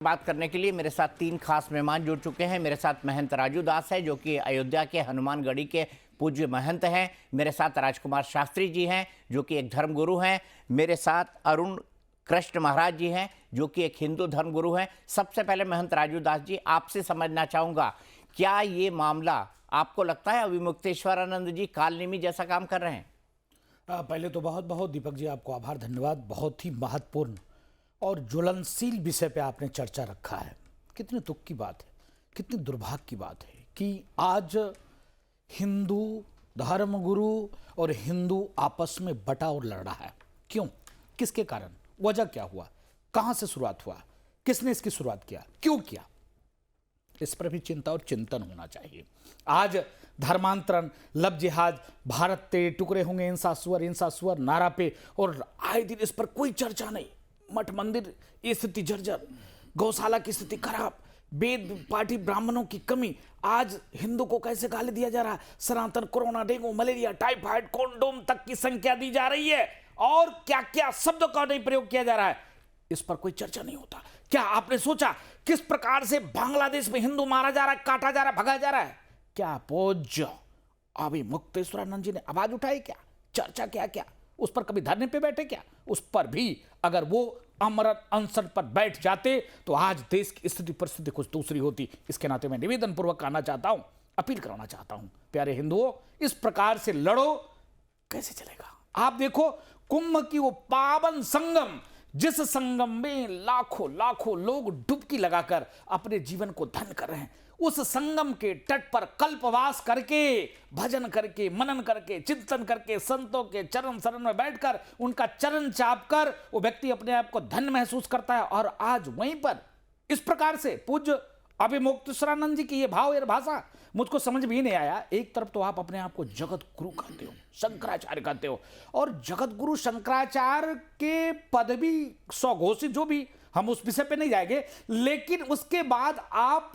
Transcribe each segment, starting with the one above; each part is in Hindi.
बात करने के लिए मेरे साथ तीन खास मेहमान जुड़ चुके हैं। मेरे साथ महंत राजू दास है जो कि अयोध्या के हनुमानगढ़ी के पूज्य महंत हैं। मेरे साथ राजकुमार शास्त्री जी हैं जो कि एक धर्मगुरु हैं। मेरे साथ अरुण कृष्ण महाराज जी हैं जो कि एक हिंदू धर्मगुरु हैं। सबसे पहले महंत राजू दास जी, आपसे समझना चाहूँगा, क्या ये मामला आपको लगता है अभिमुक्तेश्वरानंद जी कालनेमी जैसा काम कर रहे हैं? पहले तो बहुत बहुत दीपक जी आपको आभार, धन्यवाद। बहुत ही महत्वपूर्ण और ज्वलनशील विषय पे आपने चर्चा रखा है। कितने दुख की बात है, कितनी दुर्भाग्य की बात है कि आज हिंदू धर्मगुरु और हिंदू आपस में बटा और लड़ रहा है। क्यों, किसके कारण, वजह क्या हुआ, कहां से शुरुआत हुआ, किसने इसकी शुरुआत किया, क्यों किया, इस पर भी चिंता और चिंतन होना चाहिए। आज धर्मांतरण, लब जिहाद, भारत तेरे टुकड़े होंगे, इंसा सुअर नारा पे, और आए दिन इस पर कोई चर्चा नहीं। मठ मंदिर की स्थिति जर्जर, गौशाला की स्थिति खराब, वेद पाठी ब्राह्मणों की कमी, आज हिंदू को कैसे गाली दिया जा रहा है, Sanatan, corona, dengue, malaria, typhoid, condom तक की संख्या दी जा रही है, और क्या क्या शब्दों का नहीं प्रयोग किया जा रहा है, इस पर कोई चर्चा नहीं होता। क्या आपने सोचा किस प्रकार से बांग्लादेश में हिंदू मारा जा रहा है, काटा जा रहा है, भगाया जा रहा है? क्या पूज्य अभिमुक्तेश्वरानंद जी ने आवाज उठाई? क्या चर्चा, क्या क्या उस पर कभी धरने पे बैठे? क्या उस पर भी अगर वो अमरत अनशन पर बैठ जाते तो आज देश की स्थिति परिस्थिति कुछ दूसरी होती। इसके नाते मैं निवेदन पूर्वक कहना चाहता हूं, अपील कराना चाहता हूं, प्यारे हिंदुओं, इस प्रकार से लड़ो कैसे चलेगा? आप देखो कुंभ की वो पावन संगम, जिस संगम में लाखों लाखों लोग डुबकी लगाकर अपने जीवन को धन्य कर रहे हैं, उस संगम के तट पर कल्पवास करके, भजन करके, मनन करके, चिंतन करके, संतों के चरण शरण में बैठकर उनका चरण चापकर वो व्यक्ति अपने आप को धन्य महसूस करता है। और आज वहीं पर इस प्रकार से पूज्य अभिमुक्तेश्वरानंद जी की ये भाव और भाषा मुझको समझ भी नहीं आया। एक तरफ तो आप अपने आप को जगत गुरु कहते हो, शंकराचार्य कहते हो, और जगत गुरु शंकराचार्य के पदवी स्वघोषित, जो भी, हम उस विषय पे नहीं जाएंगे, लेकिन उसके बाद आप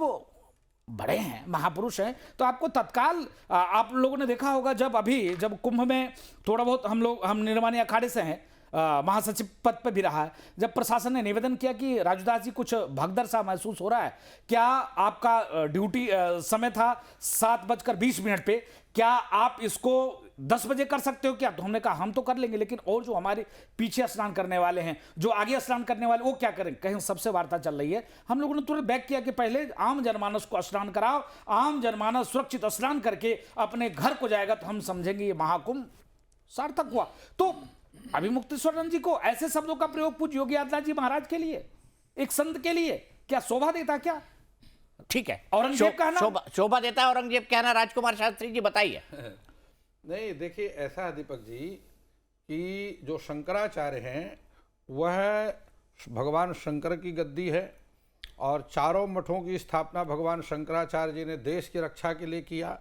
बड़े हैं, महापुरुष हैं, तो आपको तत्काल, आप लोगों ने देखा होगा जब कुंभ में थोड़ा बहुत हम निर्माणी अखाड़े से हैं, महासचिव पद पर भी रहा है, जब प्रशासन ने निवेदन किया कि राजूदास जी कुछ भगदड़ सा महसूस हो रहा है, क्या आपका ड्यूटी समय था 7:20 पे, क्या आप इसको 10 बजे कर सकते हो क्या? तो हमने कहा हम तो कर लेंगे, लेकिन और जो हमारे पीछे स्नान करने वाले हैं, जो आगे स्नान करने वाले, वो क्या करें? कहीं सबसे वार्ता चल रही है। हम लोगों ने तुरंत बैक किया कि पहले आम जनमानस को स्नान कराओ, आम जनमानस सुरक्षित स्नान करके अपने घर को जाएगा तो हम समझेंगे ये महाकुंभ सार्थक हुआ। तो अभिमुक्तेश्वरानंद जी को ऐसे शब्दों का प्रयोग पूज्य योगी आदित्यनाथ जी महाराज के लिए, एक संत के लिए, क्या शोभा देता? क्या ठीक है, औरंगजेब कहना शोभा देता है, औरंगजेब कहना। राजकुमार शास्त्री जी बताइए। नहीं, देखिए ऐसा है दीपक जी कि जो शंकराचार्य हैं वह भगवान शंकर की गद्दी है, और चारों मठों की स्थापना भगवान शंकराचार्य जी ने देश की रक्षा के लिए किया।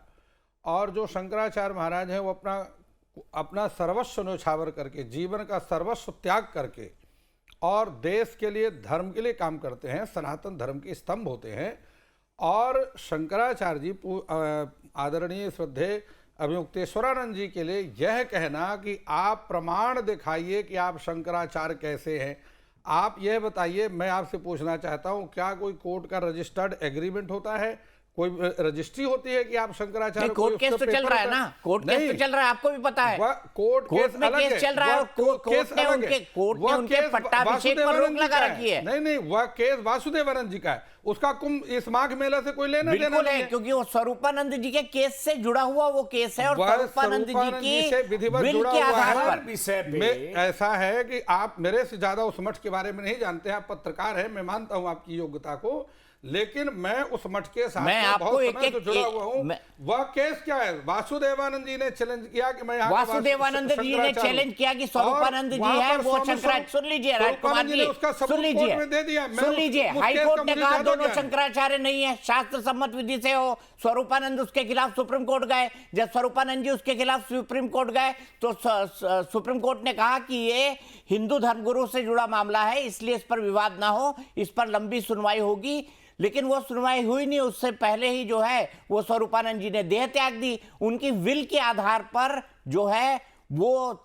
और जो शंकराचार्य महाराज हैं वो अपना सर्वस्व न्यौछावर करके, जीवन का सर्वस्व त्याग करके और देश के लिए, धर्म के लिए काम करते हैं, सनातन धर्म के स्तंभ होते हैं। और शंकराचार्य जी, आदरणीय श्रद्धेय अभिमुक्तेश्वरानंद जी के लिए यह कहना कि आप प्रमाण दिखाइए कि आप शंकराचार्य कैसे हैं, आप यह बताइए। मैं आपसे पूछना चाहता हूं, क्या कोई कोर्ट का रजिस्टर्ड एग्रीमेंट होता है, कोई रजिस्ट्री होती है कि आप शंकराचार्य? कोर्ट केस तो चल रहा है ना, कोर्ट केस तो चल रहा है, आपको भी पता है। कोर्ट में केस चल रहा है, कोर्ट ने उनके पट्टाभिषेक पर रोक लगा रखी है। नहीं, वह केस वासुदेवानंद जी का है, उसका कुंभ इस माघ मेला से कोई लेना देना नहीं है, क्योंकि वो स्वरूपानंद जी के केस से जुड़ा हुआ वो केस है, और स्वरूपानंद जी की विधिवत बिल के आधार पर विषय पे ऐसा है कि आप मेरे से ज्यादा उस मठ के बारे में नहीं जानते हैं। आप पत्रकार हैं, मैं मानता हूं आपकी योग्यता को, लेकिन मैं उस मठ के साथ बहुत समय से जुड़ा हुआ हूं। वह केस क्या है? वासुदेवानंद जी ने चैलेंज किया कि मैं वासुदेवानंद जी ने चैलेंज किया कि स्वरूपानंद जी है वो शंकराचार्य। सुन लीजिए राजकुमार जी, सुन लीजिए, हाईकोर्ट ने कहा दोनों शंकराचार्य नहीं है, शास्त्र सम्मत विधि से हो। स्वरूपानंद उसके खिलाफ सुप्रीम कोर्ट गए, जब स्वरूपानंद जी उसके खिलाफ सुप्रीम कोर्ट गए तो सुप्रीम कोर्ट ने कहा कि ये हिंदू धर्मगुरु से जुड़ा मामला है, इसलिए इस पर विवाद ना हो, इस पर लंबी सुनवाई होगी। लेकिन वो सुनवाई हुई नहीं, उससे पहले ही जो है वो स्वरूपानंद जी ने देह त्याग दी। उनकी विल के आधार पर जो है वो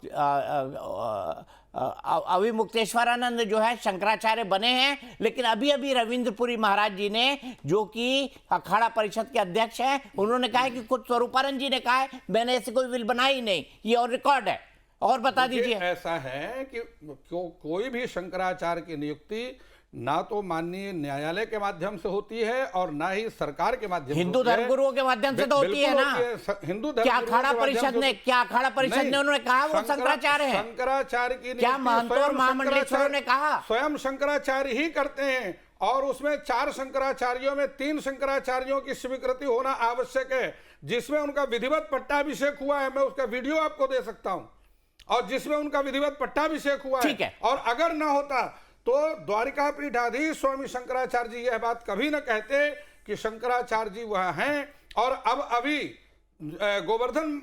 अभी मुक्तेश्वरानंद जो है शंकराचार्य बने हैं, लेकिन अभी अभी रविंद्रपुरी महाराज जी ने, जो कि अखाड़ा परिषद के अध्यक्ष हैं, उन्होंने कहा है कि खुद स्वरूपानंद जी ने कहा है मैंने ऐसी कोई विल बनाई नहीं, ये और रिकॉर्ड है। और बता दीजिए। ऐसा है कि कोई भी शंकराचार्य की नियुक्ति ना तो माननीय न्यायालय के माध्यम से होती है और ना ही सरकार के माध्यम से, हिंदू धर्मगुरुओं के माध्यम से तो होती है ना। हिंदू क्या अखाड़ा परिषद ने, उन्होंने कहा वो शंकराचार्य है? शंकराचार्य की क्या महंतों और महामंडलेश्वरों ने कहा? स्वयं शंकराचार्य ही करते हैं, और उसमें 4 शंकराचार्यों में 3 शंकराचार्यों की स्वीकृति होना आवश्यक है, जिसमें उनका विधिवत पट्टाभिषेक हुआ है। मैं उसका वीडियो आपको दे सकता हूं, और जिसमें उनका विधिवत पट्टाभिषेक हुआ है। और अगर ना होता तो द्वारिका पीठाधीश स्वामी शंकराचार्य जी यह बात कभी न कहते कि शंकराचार्य जी वह हैं। और अब अभी गोवर्धन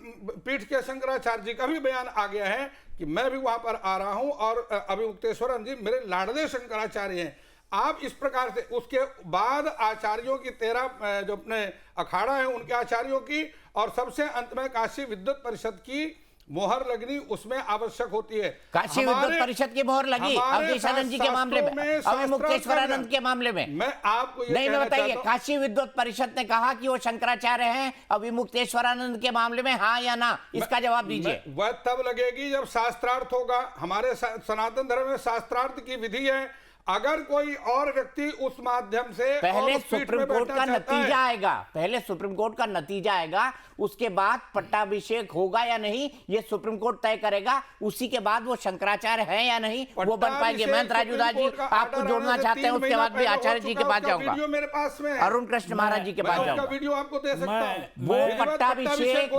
पीठ के शंकराचार्य जी का भी बयान आ गया है कि मैं भी वहां पर आ रहा हूं, और अभी मुक्तेश्वरानंद जी मेरे लाडले शंकराचार्य हैं। आप इस प्रकार से, उसके बाद आचार्यों की 13 जो अपने अखाड़ा है उनके आचार्यों की, और सबसे अंत में काशी विद्युत परिषद की मोहर लगनी उसमें आवश्यक होती है। काशी विद्युत परिषद की मोहर लगी अवधेशानंद जी के मामले में, अभी मुक्तेश्वरानंद के मामले में। मैं आपको नहीं बताइए, काशी विद्युत परिषद ने कहा कि वो शंकराचार्य हैं, अभी मुक्तेश्वरानंद के मामले में हाँ या ना, इसका जवाब दीजिए। वह तब लगेगी जब शास्त्रार्थ होगा। हमारे सनातन धर्म में शास्त्रार्थ की विधि है। अगर कोई और व्यक्ति उस माध्यम से पहले सुप्रीम कोर्ट का नतीजा आएगा, पहले सुप्रीम कोर्ट का नतीजा आएगा, उसके बाद पट्टाभिषेक होगा या नहीं ये सुप्रीम कोर्ट तय करेगा। उसी के बाद वो शंकराचार्य हैं या नहीं वो बन पाएंगे। महंत राजूदास जी आपको जोड़ना चाहते हैं, उसके बाद भी आचार्य जी के पास जाऊंगा, मेरे पास में अरुण कृष्ण महाराज जी के पास जाऊंगा। वीडियो आपको दे सकता हूं। वो पट्टाभिषेक,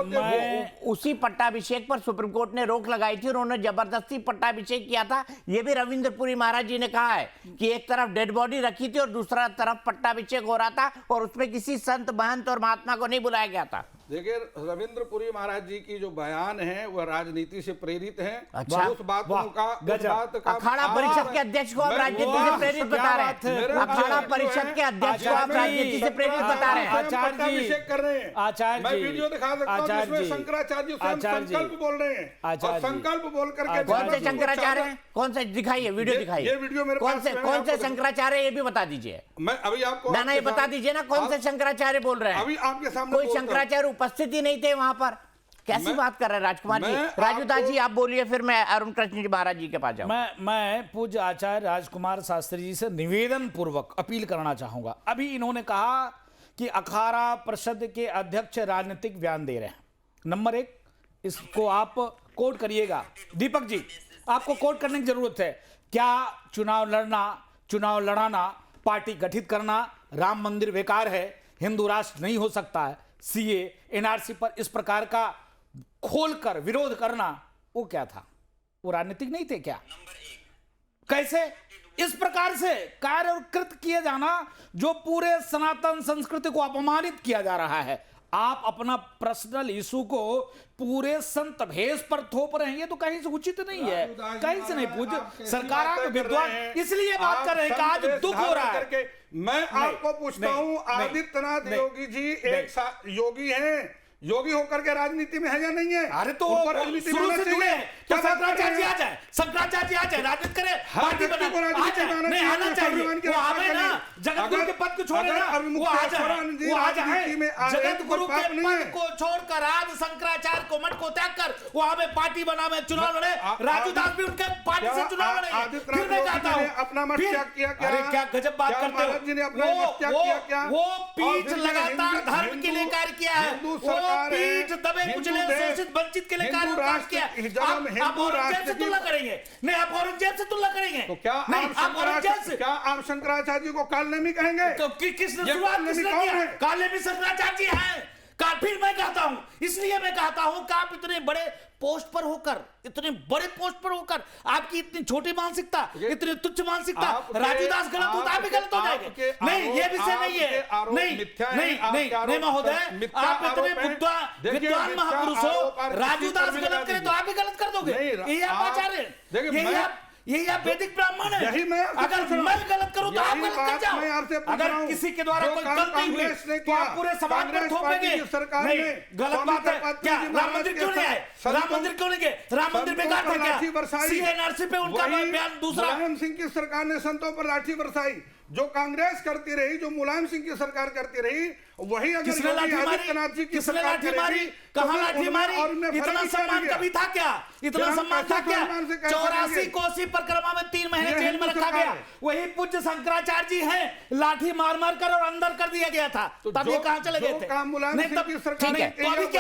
उसी पट्टाभिषेक पर सुप्रीम कोर्ट ने रोक लगाई थी, उन्होंने जबरदस्ती पट्टाभिषेक किया था। ये भी रविंद्रपुरी महाराज जी ने कहा है कि एक तरफ डेड बॉडी रखी थी और दूसरा तरफ पट्टाभिषेक हो रहा था, और उसमें किसी संत महंत और महात्मा को नहीं बुलाया गया था। देखिए, रविंद्रपुरी महाराज जी की जो बयान है वह राजनीति से प्रेरित है। अच्छा, उस बातों का अखाड़ा परिषद के अध्यक्ष को आप राजनीति से प्रेरित बता रहे हैं। अखाड़ा परिषद के अध्यक्ष को आप राजनीति से प्रेरित बता रहे हैं। पट्टाभिषेक कर रहे हैं। आचार्य मैं वीडियो दिखा सकता हूं जिसमें शंकराचार्य जी संकल्प बोल रहे हैं, और संकल्प बोल करके कौन से शंकराचार्य हैं, कौन से दिखाइए, वीडियो दिखाइए। ये वीडियो मेरे पास है। कौन से शंकराचार्य ये भी बता दीजिए। मैं अभी आपको ना ये बता दीजिए ना, कौन से शंकराचार्य बोल रहे हैं। अभी आपके सामने कोई शंकराचार्य उपस्थित ही नहीं थे वहां पर। कैसी बात कर रहे हैं राजकुमार जी? राजूदास जी आप बोलिए, फिर मैं अरुण कृष्ण जी महाराज जी के पास जाऊं। मैं पूज्य आचार्य राजकुमार शास्त्री जी से निवेदन पूर्वक अपील करना चाहूंगा। अभी इन्होंने कहा कि अखाड़ा परिषद के अध्यक्ष राजनीतिक बयान दे रहे हैं। नंबर 1, इसको आप कोट करिएगा। दीपक जी, आपको कोट करने की जरूरत है। क्या चुनाव लड़ाना, पार्टी गठित करना, राम मंदिर बेकार है, हिंदू राष्ट्र नहीं हो सकता है, सीए एनआरसी पर इस प्रकार का खोलकर विरोध करना, वो क्या था? वो राजनीतिक नहीं थे क्या? कैसे इस प्रकार से कार्य और कृत किए जाना जो पूरे सनातन संस्कृति को अपमानित किया जा रहा है। आप अपना पर्सनल इशू को पूरे संत भेष पर थोप रहे हैं, ये तो कहीं से उचित नहीं है, कहीं से नहीं। पूज्य सरकार विद्वान इसलिए बात कर रहे हैं कि आज दुख हो रहा है। मैं आपको पूछता हूं, आदित्यनाथ योगी जी एक योगी हैं, योगी होकर के राजनीति में है या नहीं है? अरे तो शुरू से जुड़े, तो शंकराचार्य जी आ जाए, शंकराचार्य जी आ जाए, राजनीति करे, पार्टी बना, आ जाए, नहीं आना चाहिए, वो आवे ना, जगत गुरु के पद को छोड़े ना, वो आ जाए, जगत गुरु के पद को छोड़कर आज शंकराचार्य को मठ को त्याग कर वो हमें पार्टी बनावे, चुनाव लड़े। राजूदास भी उनके पार्टी से चुनाव लड़े। फिर मैं कहता हूँ अपना मत त्याग किया, अरे क्या गजब बात करते हो। वो पीठ लगातार धर्म के लिए कार्य किया है, पीठ दबे कुचले शोषित वंचित के लिए कार्य किया। आप औरंगजेब से तुलना करेंगे? नहीं, आप औरंगजेब से तुलना करेंगे? तो क्या आप शंकराचार्य जी को कालनेमी कहेंगे? तो किसने शुरुआत किया? कालनेमी शंकराचार्य जी हैं। फिर मैं कहता हूं, इसलिए मैं कहता हूं कि आप इतने बड़े पोस्ट पर होकर आपकी इतनी छोटी मानसिकता, इतनी तुच्छ मानसिकता, राजूदास गलत होता आप भी गलत हो जाएंगे। नहीं, ये विषय नहीं है। नहीं महोदय, आप इतने विद्वान महापुरुष हो, राजूदास गलत करे तो आप भी गलत कर दोगे। यही आप आचार्य, यही आप वैदिक ब्राह्मण है। यही मैं अगर मैं गलत करूं तो आप गलत कर जाओ। अगर किसी के द्वारा कोई गलती हुई तो आप पूरे समाज पर थोपेंगे। नहीं, गलत बात है। क्या राम मंदिर क्यों नहीं आए? राम मंदिर क्यों नहीं गए? राम मंदिर बेकार था क्या? सीएनआरसी पे उनका बयान दूसरा। मुलायम सिंह की सरकार ने संतों पर लाठी बरसाई। जो कांग्रेस करती रही, जो मुलायम सिंह की सरकार करती रही, वही अगर किसने लाठी मारी? किसने लाठी मारी? कहां लाठी मारी? इतना सम्मान कभी था क्या? इतना सम्मान था क्या? 84 कोसी परिक्रमा में 3 महीने जेल में रखा गया। वही पूज्य शंकराचार्य जी हैं, लाठी मार मार कर और अंदर कर दिया गया था। तब ये कहां चले गए थे? नहीं, तब ठीक है,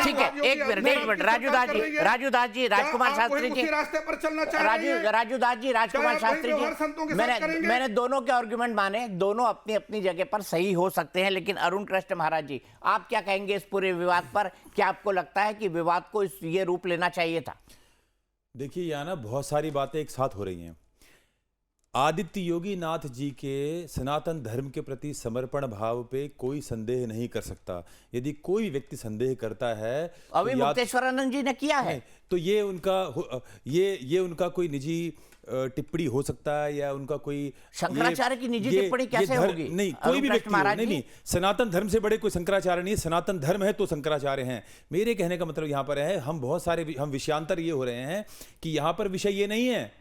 ठीक है, एक मिनट राजू दास जी, राजकुमार शास्त्री जी, रास्ते पर चलना चाहिए। राजू दास जी, राजकुमार शास्त्री जी, मैंने दोनों के आर्गुमेंट माने, दोनों अपनी अपनी जगह पर सही हो सकते हैं, लेकिन अरुण कृष्ण महाराज जी, आप क्या कहेंगे इस पूरे विवाद पर? क्या आपको लगता है कि विवाद को ये रूप लेना चाहिए था? देखिए, यहाँ ना बहुत सारी बातें एक साथ हो रही हैं। आदित्य योगी नाथ जी के सनातन धर्म के प्रति समर्पण भाव पे कोई संदेह नहीं कर सकता। यदि कोई व्यक्ति संदेह करता है, अभी मुक्तेश्वरानंद जी ने किया है, तो ये उनका कोई निजी टिप्पणी हो सकता है, या उनका कोई शंकराचार्य की निजी टिप्पणी कैसे होगी? नहीं, कोई भी व्यक्ति नहीं, सनातन धर्म से बड़े कोई शंकराचार्य नहीं। सनातन धर्म है तो शंकराचार्य हैं। मेरे कहने का मतलब यहाँ पर है, हम विषयांतर ये हो रहे हैं कि यहाँ पर विषय ये नहीं है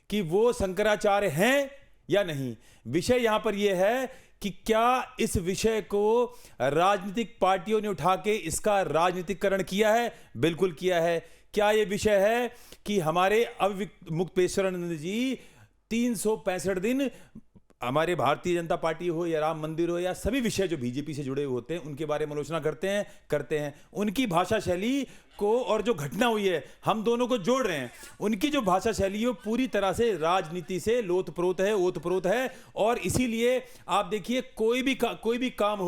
कि वो शंकराचार्य हैं या नहीं। विषय यहाँ पर यह है कि क्या इस विषय को राजनीतिक पार्टियों ने उठा के इसका राजनीतिकरण किया है? बिल्कुल किया है। क्या यह विषय है कि हमारे मुक्तेश्वरानंद जी 365 दिन, हमारे भारतीय जनता पार्टी हो या राम मंदिर हो या सभी विषय जो बीजेपी से जुड़े हुए होते हैं, उनके बारे में आलोचना करते हैं। उनकी भाषा शैली को और जो घटना हुई है, हम दोनों को जोड़ रहे हैं। उनकी जो भाषा शैली है वो पूरी तरह से राजनीति से ओतप्रोत है। और इसीलिए आप देखिए, कोई भी काम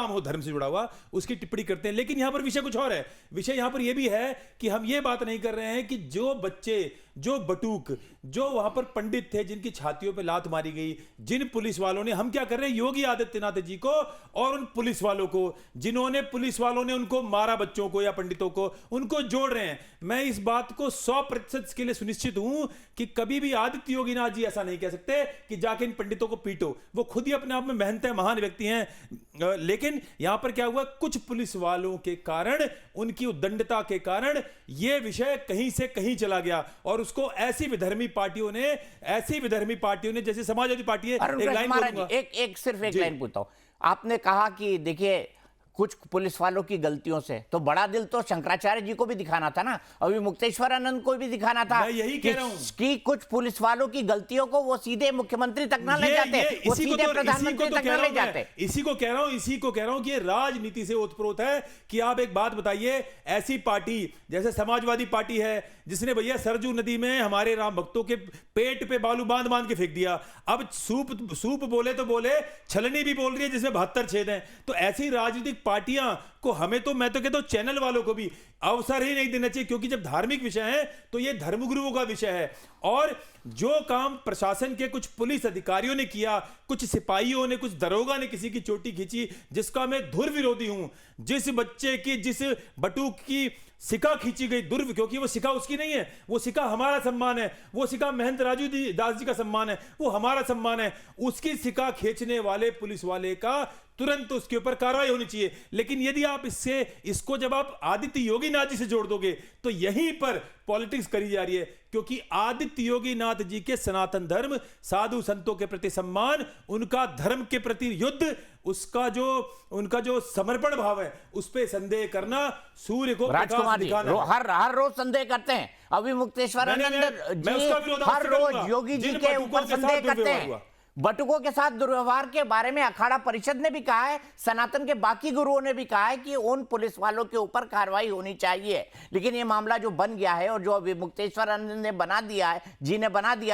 हो धर्म से जुड़ा हुआ, उसकी टिप्पणी करते हैं। लेकिन यहां पर विषय कुछ और है। विषय यहां पर यह भी है कि हम ये बात नहीं कर रहे हैं कि जो बच्चे, जो बटूक, जो वहां पर पंडित थे, जिनकी छातियों पे लात मारी गई, जिन पुलिस वालों ने, हम क्या कर रहे हैं, योगी आदित्यनाथ जी को और उन पुलिस वालों को, जिन्होंने पुलिस वालों ने उनको मारा, बच्चों को या पंडितों को, उनको जोड़ रहे हैं। मैं इस बात को 100% के लिए सुनिश्चित हूं कि कभी भी आदित्य योगीनाथ जी ऐसा नहीं कह सकते कि जाके इन पंडितों को पीटो। वो खुद ही अपने आप में मेहनत है, महान व्यक्ति हैं। लेकिन यहां पर क्या हुआ, कुछ पुलिस वालों के कारण, उनकी उद्दंडता के कारण यह विषय कहीं से कहीं चला गया। और उसको ऐसी विधर्मी पार्टियों ने, जैसे समाजवादी पार्टी है, सिर्फ एक लाइन पूछता हूं। आपने कहा कि देखिए कुछ पुलिस वालों की गलतियों से, तो बड़ा दिल तो शंकराचार्य जी को भी दिखाना था ना, अभी मुक्तेश्वरानंद को भी दिखाना था। मैं यही कह रहा हूं कि कुछ पुलिस वालों की गलतियों को वो सीधे मुख्यमंत्री तक ना ले जाते, वो सीधे प्रधानमंत्री तक ना ले जाते। इसी को कह रहा हूं कि ये राजनीति से ओतप्रोत है। कि आप एक बात बताइए, ऐसी पार्टी जैसे समाजवादी पार्टी है, जिसने भैया सरजू नदी में हमारे राम भक्तों के पेट पे बालू बांध के फेंक दिया, अब सूप बोले तो बोले, छलनी भी बोल रही है जिसमें 72 छेद हैं। तो ऐसी राजनीतिक पार्टियां को हमें तो, मैं तो कहता हूं चैनल वालों को भी अवसर ही नहीं देना चाहिए। क्योंकि जब धार्मिक विषय है तो ये धर्मगुरुओं का विषय है। और जो काम प्रशासन के कुछ पुलिस अधिकारियों ने किया, कुछ सिपाहियों ने, कुछ दरोगा ने किसी की चोटी खींची, जिसका मैं धुर विरोधी हूं। जिस बच्चे की, जिस बटूक की सिका खींची गई, क्योंकि वो सिका उसकी नहीं है, वो सिका हमारा सम्मान है, वो सिका महंत राजू दास जी का सम्मान है, वो हमारा सम्मान है। उसकी सिका खींचने वाले पुलिस वाले का तुरंत उसके ऊपर कार्रवाई होनी चाहिए। लेकिन यदि आप इसको जब आप आदित्य योगीनाथ जी से जोड़ दोगे, तो यहीं पर पॉलिटिक्स करी जा रही है। क्योंकि आदित्य योगीनाथ जी के सनातन धर्म, साधु संतों के प्रति सम्मान, उनका धर्म के प्रति युद्ध, उनका जो समर्पण भाव है, उस पर संदेह करना सूर्य को प्रकाश दिखाना। हर रोज संदेह करते हैं। अभी मुक्तेश्वरानंद जी हर रोज योगी जी के ऊपर संदेह करते हैं। बटुकों के साथ दुर्व्यवहार के बारे में अखाड़ा परिषद ने भी कहा है, सनातन के बाकी गुरुओं ने भी कहा है कि उन पुलिस वालों के ऊपर कार्रवाई होनी चाहिए। लेकिन ये मामला जो बन गया है और जो अभी मुक्तेश्वरानंद ने बना दिया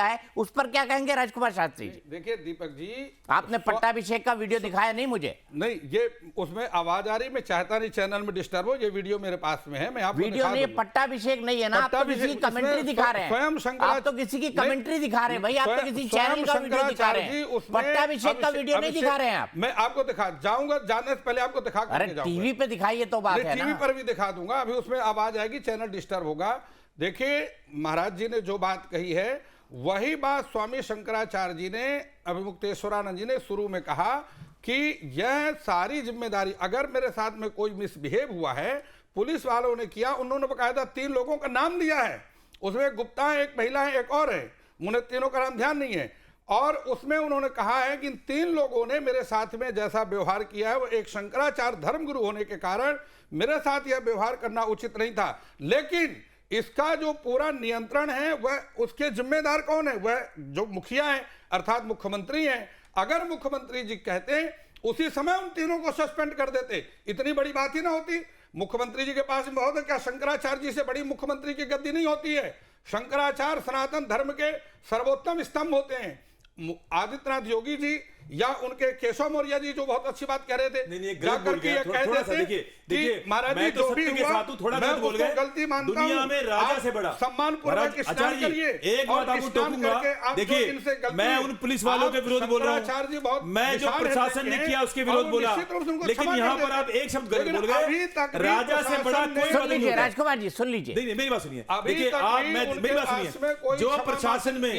है, उस पर क्या कहेंगे राजकुमार शास्त्री जी? देखिए दीपक जी, आपने पट्टाभिषेक का वीडियो दिखाया नहीं मुझे? नहीं, ये उसमें आवाज आ रही, मैं चाहता नहीं चैनल में डिस्टर्ब हो। ये वीडियो मेरे पास में है, मैं आपको वीडियो नहीं, पट्टाभिषेक नहीं है ना, आप तो किसी की कमेंट्री दिखा रहे हैं। आप तो किसी की कमेंट्री दिखा रहे हैं भाई, आप तो किसी चैनल का वीडियो दिखा रहे हैं। पट्टाभिषेक का वीडियो नहीं दिखा रहे हैं आप। मैं आपको जाने से पहले आपको दिखा, अरे टीवी पे दिखाइए तो बात है ना। टीवी पर भी दिखा दूंगा, अभी उसमें आवाज आएगी, चैनल डिस्टर्ब होगा। देखिए महाराज जी ने जो बात कही है वही बात स्वामी शंकराचार्य जी ने, अभिमुक्तेश्वरानंद जी ने शुरू में कहा कि यह सारी जिम्मेदारी, अगर मेरे साथ में कोई मिसबिहेव हुआ है, पुलिस वालों ने किया, उन्होंने बकायदा 3 लोगों का नाम दिया है, उसमें गुप्ता है, एक महिला है, एक और है, मुझे तीनों का नाम ध्यान नहीं है, और उसमें उन्होंने कहा है कि इन 3 लोगों ने मेरे साथ में जैसा व्यवहार किया है, वो एक शंकराचार्य धर्मगुरु होने के कारण मेरे साथ यह व्यवहार करना उचित नहीं था, लेकिन इसका जो पूरा नियंत्रण है वह, उसके जिम्मेदार कौन है? वह जो मुखिया है अर्थात मुख्यमंत्री हैं। अगर मुख्यमंत्री जी कहते उसी समय उन तीनों को सस्पेंड कर देते, इतनी बड़ी बात ही ना होती। मुख्यमंत्री जी के पास बहुत है, क्या शंकराचार्य जी से बड़ी मुख्यमंत्री की गद्दी नहीं होती है? शंकराचार्य सनातन धर्म के सर्वोत्तम स्तंभ होते हैं। आदित्यनाथ योगी जी या उनके केशव मौर्य जी जो बहुत अच्छी बात कह रहे थे, जाकर के ये कह देते कि महाराज जी जो भी हुआ मैं उसको गलती मानता हूं, दुनिया में राजा से बड़ा सम्मान पूर्वक स्नान करिए। एक बात आपको टोकूंगा, देखिए मैं उन पुलिस वालों के विरोध बोल रहा हूँ, मैं जो प्रशासन ने किया उसके विरोध बोला, लेकिन यहाँ पर आप एक शब्द गलत बोल गए, राजा से बड़ा कोई सुन लीजिए राजकुमार जी, सुन लीजिए। नहीं मेरी बात सुनिए, देखिए आप, मेरी बात सुनिए, जो प्रशासन में,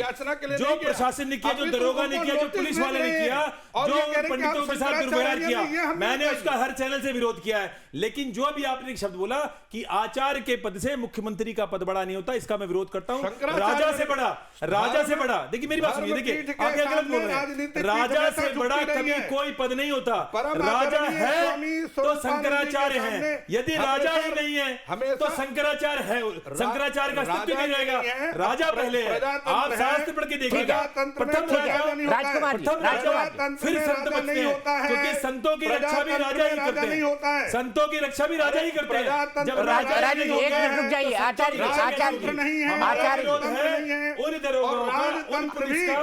जो प्रशासन ने किया, जो दरोगा ने किया, जो पुलिस वाले ने किया, जो पंडितों के साथ दुर्व्यवहार किया, मैंने उसका हर चैनल से विरोध किया है। लेकिन जो भी आपने एक शब्द बोला कि आचार्य के पद से मुख्यमंत्री का पद बड़ा नहीं होता, इसका मैं विरोध करता हूं। राजा से बड़ा, राजा से बड़ा, देखिए मेरी बात सुनिए, देखिए आप क्या गलत बोल रहे हैं, राजा से बड़ा कभी कोई पद नहीं होता। राजा है तो शंकराचार्य है, यदि राजा ही नहीं है तो शंकराचार्य है, शंकराचार्य का अस्तित्व नहीं रहेगा। राजा पहले है, आप शास्त्र पढ़ के देखिएगा, प्रथम राजा, फिर संत बनते हैं, क्योंकि संतों की रक्षा भी राजा ही करते हैं, संतों की रक्षा भी राजा ही करते हैं। जब राजा जी एक मिनट रुक जाइए, आचार्य आचार्य उन दरोगा का, उन पुलिस का,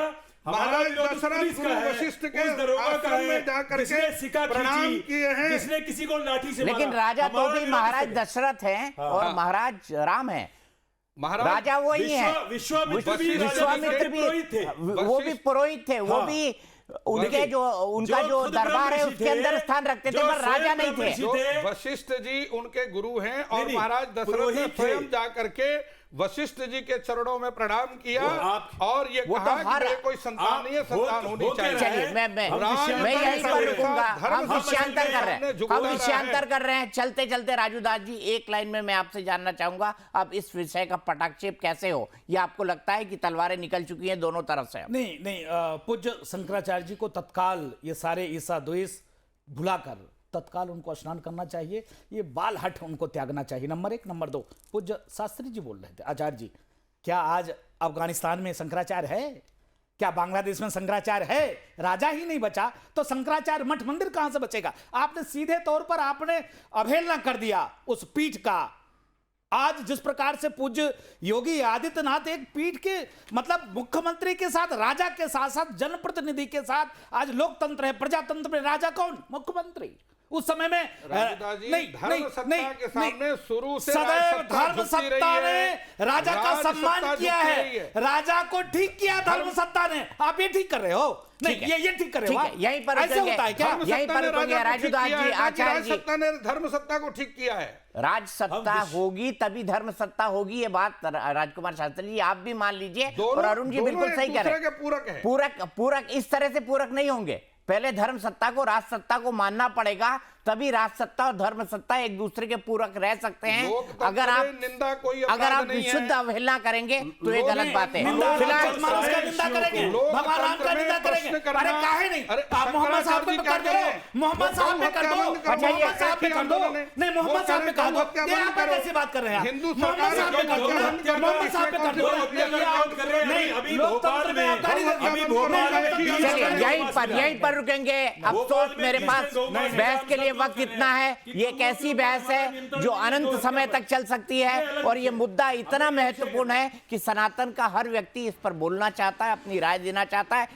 महाराज दशरथ गुरु वशिष्ठ के आश्रम में जाकर के प्रणाम किए हैं, जिसने किसी को लाठी से, लेकिन राजा तो भी महाराज दशरथ हैं और महाराज राम हैं। राजा वही है, विश्वामित्र भी थे, वो भी पुरोहित थे, वो भी उनके जो उनका जो दरबार है उसके अंदर स्थान रखते थे, पर राजा नहीं थे। वशिष्ठ जी उनके गुरु हैं और महाराज दशरथ ने स्वयं जाकर के वशिष्ठ जी के चरणों में प्रणाम किया और ये कहा कि मेरे कोई संतानीय संतान होनी चाहिए। चलिए मैं यहीं पर रुकूंगा, हम विषयांतर कर रहे हैं, हम विषयांतर कर रहे हैं। चलते चलते राजू दास जी, एक लाइन में मैं आपसे जानना चाहूंगा, अब इस विषय का पटाक्षेप कैसे हो, या आपको लगता है कि तलवारें निकल चुकी हैं दोनों तरफ से? नहीं, पूज्य शंकराचार्य जी को तत्काल ये सारे ईसा द्वेष भुलाकर तत्काल उनको स्नान करना चाहिए, ये बाल हट उनको त्यागना चाहिए, नंबर 1। नंबर 2, पूज्य शास्त्री जी बोल रहे थे, आचार्य जी, क्या आज अफगानिस्तान में शंकराचार्य है? क्या बांग्लादेश में शंकराचार्य है? राजा ही नहीं बचा तो शंकराचार्य मठ मंदिर कहां से बचेगा? आपने सीधे तौर पर आपने अवहेलना कर दिया उस पीठ का। आज जिस प्रकार से पूज्य योगी आदित्यनाथ एक पीठ के मतलब मुख्यमंत्री के साथ, राजा के साथ साथ जनप्रतिनिधि के साथ, आज लोकतंत्र है, प्रजातंत्र में राजा कौन? मुख्यमंत्री। उस समय में शुरू से सदैव धर्म सत्ता ने राजा का सम्मान किया है, राजा को ठीक किया धर्म सत्ता ने। आप ये ठीक कर रहे हो? नहीं, ये ठीक कर रहे हो? यहीं पर ऐसे होता है क्या? यहीं पर राजू दास जी, आचार्य जी, सत्ता ने धर्म सत्ता को ठीक किया है। राज सत्ता होगी तभी धर्म सत्ता होगी, ये बात राजकुमार शास्त्री जी आप भी मान लीजिए, और अरुण जी बिल्कुल सही कह रहे हैं। पूरक इस तरह से पूरक नहीं होंगे। पहले धर्म सत्ता को, राज सत्ता को मानना पड़ेगा, तभी राज सत्ता और धर्म सत्ता एक दूसरे के पूरक रह सकते हैं। अगर आप विशुद्ध अवहेलना करेंगे तो ये गलत बात है। फिलहाल भगवान राम का निंदा करेंगे, अरे काहे नहीं? आप मोहम्मद साहब पे कर दो, मोहम्मद साहब पे कर दो, मोहम्मद साहब पे कर दो, नहीं मोहम्मद साहब पे कर दो। ये आप कैसे बात कर रहे हैं? मोहम्मद साहब पे कर दो, मोहम्मद साहब पे कर दो। नहीं, अभी भोपाल में, अभी भोपाल में यहीं पर रुकेंगे। अफसोस मेरे पास बहस के लिए वक्त इतना है। ये एक ऐसी बहस है जो अनंत समय तक चल सकती है, और ये मुद्दा इतना महत्वपूर्ण है कि सनातन का हर व्यक्ति इस पर बोलना चाहता है, अपनी राय देना चाहता है।